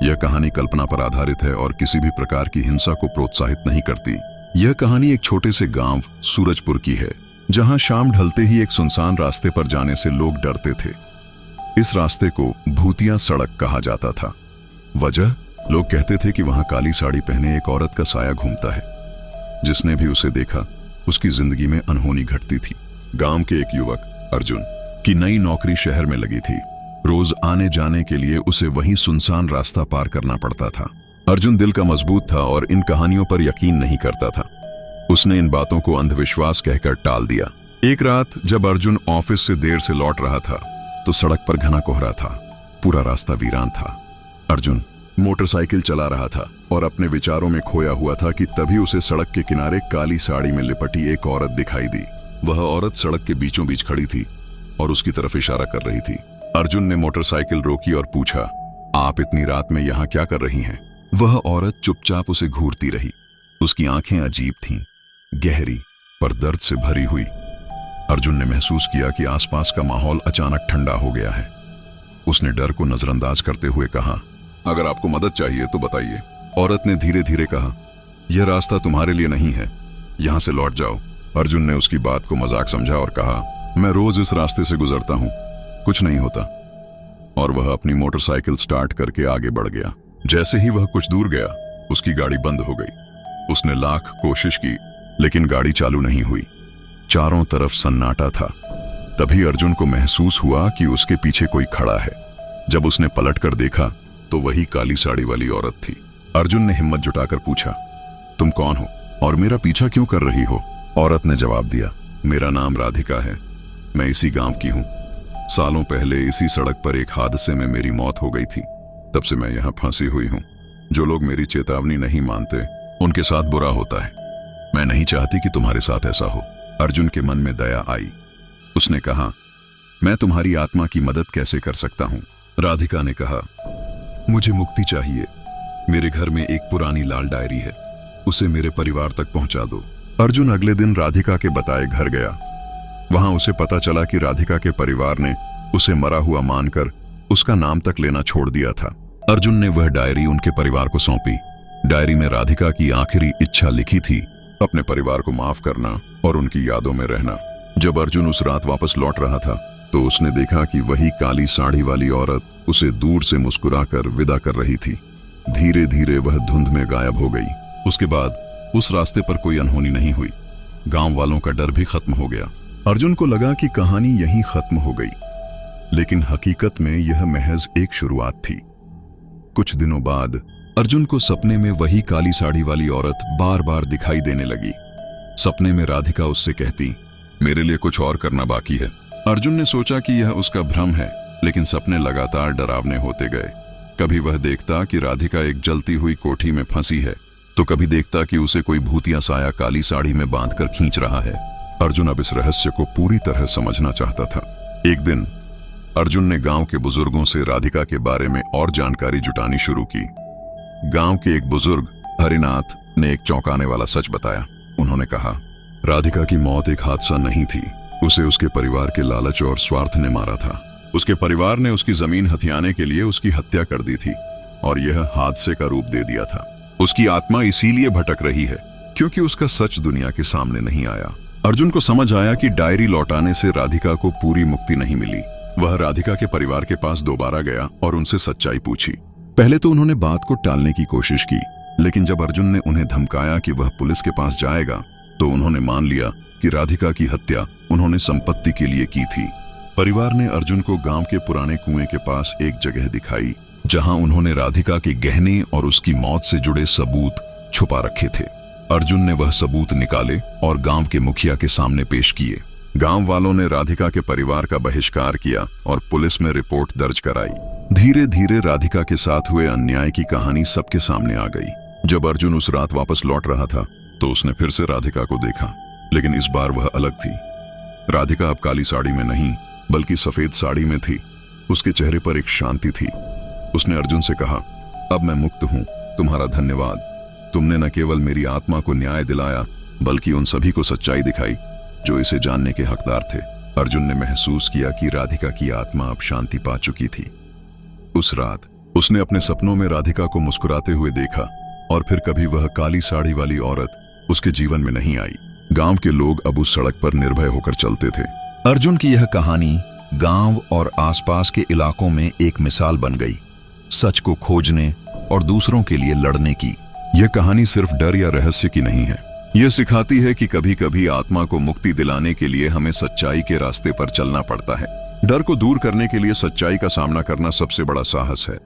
यह कहानी कल्पना पर आधारित है और किसी भी प्रकार की हिंसा को प्रोत्साहित नहीं करती। यह कहानी एक छोटे से गांव सूरजपुर की है, जहां शाम ढलते ही एक सुनसान रास्ते पर जाने से लोग डरते थे। इस रास्ते को भूतिया सड़क कहा जाता था। वजह, लोग कहते थे कि वहां काली साड़ी पहने एक औरत का साया घूमता है। जिसने भी उसे देखा, उसकी जिंदगी में अनहोनी घटती थी। गांव के एक युवक अर्जुन की नई नौकरी शहर में लगी थी। रोज आने जाने के लिए उसे वही सुनसान रास्ता पार करना पड़ता था। अर्जुन दिल का मजबूत था और इन कहानियों पर यकीन नहीं करता था। उसने इन बातों को अंधविश्वास कहकर टाल दिया। एक रात जब अर्जुन ऑफिस से देर से लौट रहा था तो सड़क पर घना कोहरा था। पूरा रास्ता वीरान था। अर्जुन मोटरसाइकिल चला रहा था और अपने विचारों में खोया हुआ था कि तभी उसे सड़क के किनारे काली साड़ी में लिपटी एक औरत दिखाई दी। वह औरत सड़क के बीचों बीच खड़ी थी और उसकी तरफ इशारा कर रही थी। अर्जुन ने मोटरसाइकिल रोकी और पूछा, आप इतनी रात में यहाँ क्या कर रही हैं? वह औरत चुपचाप उसे घूरती रही। उसकी आंखें अजीब थीं, गहरी पर दर्द से भरी हुई। अर्जुन ने महसूस किया कि आसपास का माहौल अचानक ठंडा हो गया है। उसने डर को नजरअंदाज करते हुए कहा, अगर आपको मदद चाहिए तो बताइए। औरत ने धीरे धीरे कहा, यह रास्ता तुम्हारे लिए नहीं है, यहां से लौट जाओ। अर्जुन ने उसकी बात को मजाक समझा और कहा, मैं रोज इस रास्ते से गुजरता हूं, कुछ नहीं होता। और वह अपनी मोटरसाइकिल स्टार्ट करके आगे बढ़ गया। जैसे ही वह कुछ दूर गया, उसकी गाड़ी बंद हो गई। उसने लाख कोशिश की, लेकिन गाड़ी चालू नहीं हुई। चारों तरफ सन्नाटा था। तभी अर्जुन को महसूस हुआ कि उसके पीछे कोई खड़ा है। जब उसने पलटकर देखा तो वही काली साड़ी वाली औरत थी। अर्जुन ने हिम्मत जुटाकर पूछा, तुम कौन हो और मेरा पीछा क्यों कर रही हो? औरत ने जवाब दिया, मेरा नाम राधिका है, मैं इसी गांव की हूं। सालों पहले इसी सड़क पर एक हादसे में मेरी मौत हो गई थी। तब से मैं यहां फंसी हुई हूं। जो लोग मेरी चेतावनी नहीं मानते, उनके साथ बुरा होता है। मैं नहीं चाहती कि तुम्हारे साथ ऐसा हो। अर्जुन के मन में दया आई। उसने कहा, मैं तुम्हारी आत्मा की मदद कैसे कर सकता हूं? राधिका ने कहा, मुझे मुक्ति चाहिए। मेरे घर में एक पुरानी लाल डायरी है, उसे मेरे परिवार तक पहुंचा दो। अर्जुन अगले दिन राधिका के बताए घर गया। वहां उसे पता चला कि राधिका के परिवार ने उसे मरा हुआ मानकर उसका नाम तक लेना छोड़ दिया था। अर्जुन ने वह डायरी उनके परिवार को सौंपी। डायरी में राधिका की आखिरी इच्छा लिखी थी, अपने परिवार को माफ करना और उनकी यादों में रहना। जब अर्जुन उस रात वापस लौट रहा था तो उसने देखा कि वही काली साड़ी वाली औरत उसे दूर से मुस्कुराकर विदा कर रही थी। धीरे धीरे वह धुंध में गायब हो गई। उसके बाद उस रास्ते पर कोई अनहोनी नहीं हुई। गांव वालों का डर भी खत्म हो गया। अर्जुन को लगा कि कहानी यहीं खत्म हो गई, लेकिन हकीकत में यह महज एक शुरुआत थी। कुछ दिनों बाद अर्जुन को सपने में वही काली साड़ी वाली औरत बार बार दिखाई देने लगी। सपने में राधिका उससे कहती, मेरे लिए कुछ और करना बाकी है। अर्जुन ने सोचा कि यह उसका भ्रम है, लेकिन सपने लगातार डरावने होते गए। कभी वह देखता कि राधिका एक जलती हुई कोठी में फंसी है, तो कभी देखता कि उसे कोई भूतिया साया काली साड़ी में बांधकर खींच रहा है। अर्जुन अब इस रहस्य को पूरी तरह समझना चाहता था। एक दिन अर्जुन ने गांव के बुजुर्गों से राधिका के बारे में और जानकारी जुटानी शुरू की। गांव के एक बुजुर्ग हरिनाथ ने एक चौंकाने वाला सच बताया। उन्होंने कहा, राधिका की मौत एक हादसा नहीं थी, उसे उसके परिवार के लालच और स्वार्थ ने मारा था। उसके परिवार ने उसकी जमीन हथियाने के लिए उसकी हत्या कर दी थी और यह हादसे का रूप दे दिया था। उसकी आत्मा इसीलिए भटक रही है क्योंकि उसका सच दुनिया के सामने नहीं आया। अर्जुन को समझ आया कि डायरी लौटाने से राधिका को पूरी मुक्ति नहीं मिली। वह राधिका के परिवार के पास दोबारा गया और उनसे सच्चाई पूछी। पहले तो उन्होंने बात को टालने की कोशिश की, लेकिन जब अर्जुन ने उन्हें धमकाया कि वह पुलिस के पास जाएगा, तो उन्होंने मान लिया कि राधिका की हत्या उन्होंने संपत्ति के लिए की थी। परिवार ने अर्जुन को गांव के पुराने कुएं के पास एक जगह दिखाई, जहां उन्होंने राधिका के गहने और उसकी मौत से जुड़े सबूत छुपा रखे थे। अर्जुन ने वह सबूत निकाले और गांव के मुखिया के सामने पेश किए। गांव वालों ने राधिका के परिवार का बहिष्कार किया और पुलिस में रिपोर्ट दर्ज कराई। धीरे धीरे राधिका के साथ हुए अन्याय की कहानी सबके सामने आ गई। जब अर्जुन उस रात वापस लौट रहा था तो उसने फिर से राधिका को देखा, लेकिन इस बार वह अलग थी। राधिका अब काली साड़ी में नहीं बल्कि सफेद साड़ी में थी। उसके चेहरे पर एक शांति थी। उसने अर्जुन से कहा, अब मैं मुक्त हूं, तुम्हारा धन्यवाद। तुमने न केवल मेरी आत्मा को न्याय दिलाया बल्कि उन सभी को सच्चाई दिखाई जो इसे जानने के हकदार थे। अर्जुन ने महसूस किया कि राधिका की आत्मा अब शांति पा चुकी थी। उस रात उसने अपने सपनों में राधिका को मुस्कुराते हुए देखा और फिर कभी वह काली साड़ी वाली औरत उसके जीवन में नहीं आई। गांव के लोग अब उस सड़क पर निर्भय होकर चलते थे। अर्जुन की यह कहानी गांव और आसपास के इलाकों में एक मिसाल बन गई, सच को खोजने और दूसरों के लिए लड़ने की। यह कहानी सिर्फ डर या रहस्य की नहीं है, यह सिखाती है कि कभी कभी आत्मा को मुक्ति दिलाने के लिए हमें सच्चाई के रास्ते पर चलना पड़ता है। डर को दूर करने के लिए सच्चाई का सामना करना सबसे बड़ा साहस है।